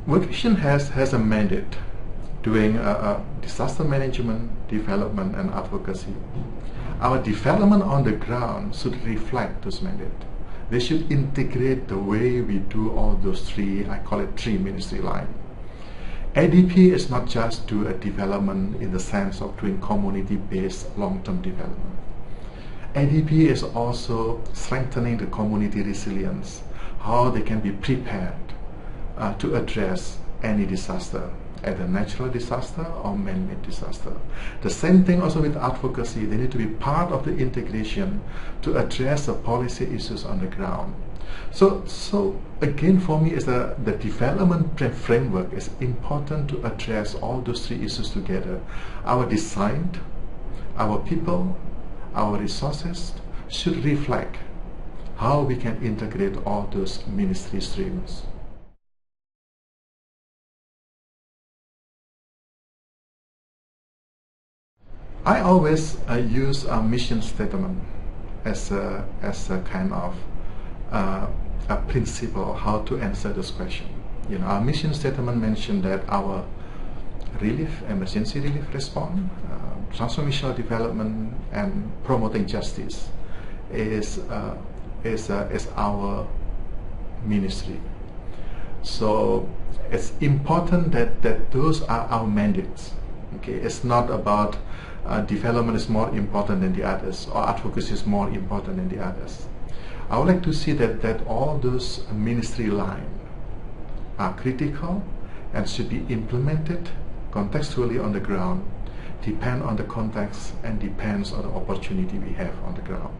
World Vision has a mandate doing disaster management, development, and advocacy. Our development on the ground should reflect this mandate. They should integrate the way we do all those three, I call it three ministry lines. ADP is not just do a development in the sense of doing community-based long-term development. ADP is also strengthening the community resilience, how they can be prepared to address any disaster, either natural disaster or man-made disaster. The same thing also with advocacy. They need to be part of the integration to address the policy issues on the ground. So again, for me, is the development framework is important to address all those three issues together. Our design, our people, our resources should reflect how we can integrate all those ministry streams. I always use a mission statement as a kind of a principle how to answer this question. You know, our mission statement mentioned that our emergency relief response, transformational development, and promoting justice is our ministry. So it's important that those are our mandates. Okay, it's not about development is more important than the others, or advocacy is more important than the others. I would like to see that all those ministry lines are critical and should be implemented contextually on the ground, depend on the context and depends on the opportunity we have on the ground.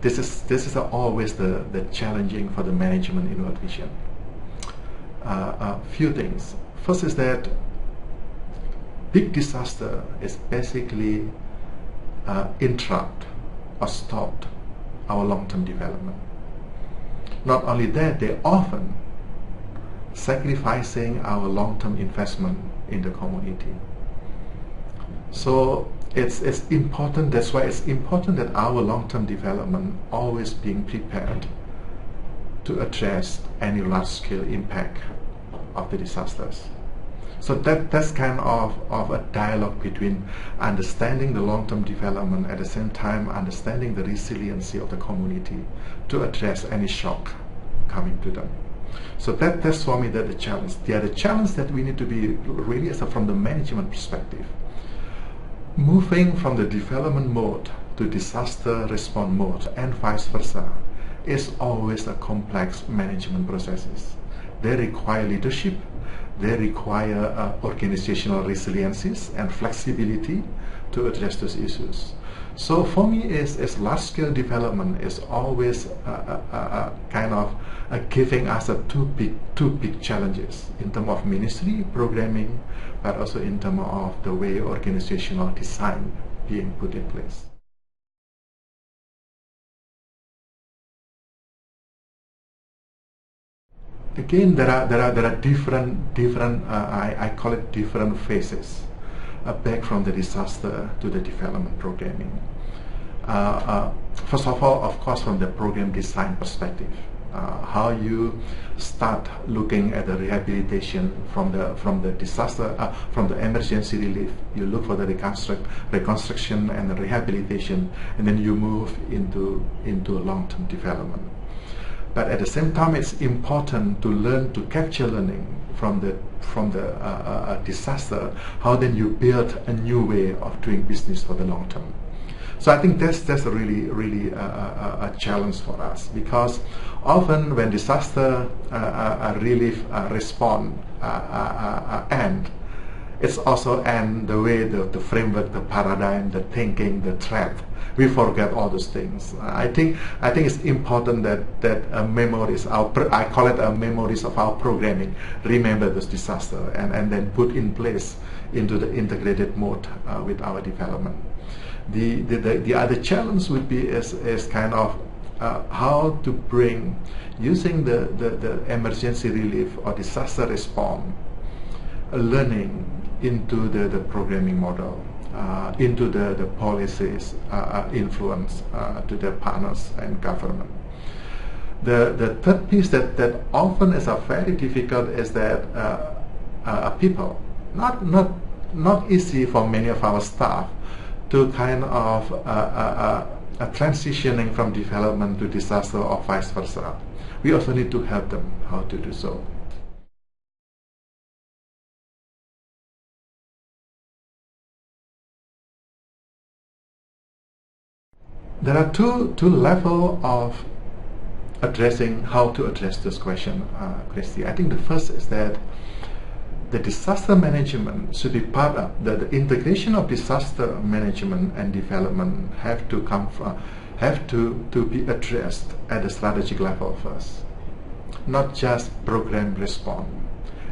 This is always the challenging for the management in World Vision. Few things. First is that big disaster is basically interrupt or stopped our long-term development. Not only that, they often sacrificing our long-term investment in the community. So it's important, that's why it's important that our long-term development always being prepared to address any large-scale impact of the disasters. So that's kind of a dialogue between understanding the long-term development, at the same time understanding the resiliency of the community to address any shock coming to them. So that's for me that the challenge. The other challenge that we need to be really is from the management perspective. Moving from the development mode to disaster response mode and vice versa is always a complex management processes. They require leadership, they require organizational resiliencies and flexibility to address those issues. So for me, is large-scale development is always kind of giving us two big challenges in terms of ministry programming, but also in terms of the way organizational design being put in place. Again, there are different I call it different phases back from the disaster to the development programming. First of all, of course, from the program design perspective, how you start looking at the rehabilitation from the disaster, from the emergency relief. You look for the reconstruction and the rehabilitation, and then you move into long-term development. But at the same time, it's important to learn to capture learning from the disaster. How then you build a new way of doing business for the long term. So I think that's a really a challenge for us, because often when disaster relief response end, it's also end the way the framework, the paradigm, the thinking, the threat. We forget all those things. I think it's important that memories, I call it memories of our programming, remember this disaster and then put in place into the integrated mode with our development. The other challenge would be is kind of how to bring, using the emergency relief or disaster response learning into the programming model. into the policies influence to the partners and government. The third piece that often is very difficult is that people, not easy for many of our staff to kind of transitioning from development to disaster or vice versa. We also need to help them how to do so. There are two levels of addressing how to address this question, Christy. I think the first is that the disaster management should be part of the integration of disaster management and development have to be addressed at the strategic level first, not just program response.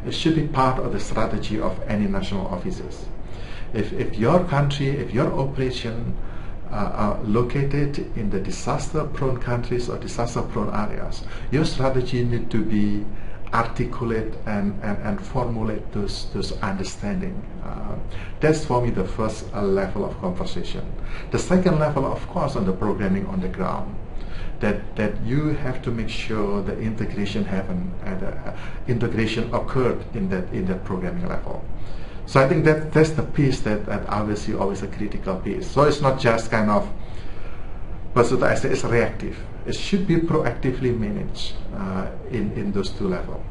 It should be part of the strategy of any national offices. If your country, if your operation are located in the disaster-prone countries or disaster-prone areas, your strategy need to be articulate and formulate those understanding. That's for me the first level of conversation. The second level, of course, on the programming on the ground, that you have to make sure the integration happen and integration occurred in that programming level. So I think that's the piece that I will see always a critical piece. So it's not just kind of, but I say it's reactive. It should be proactively managed in those two levels.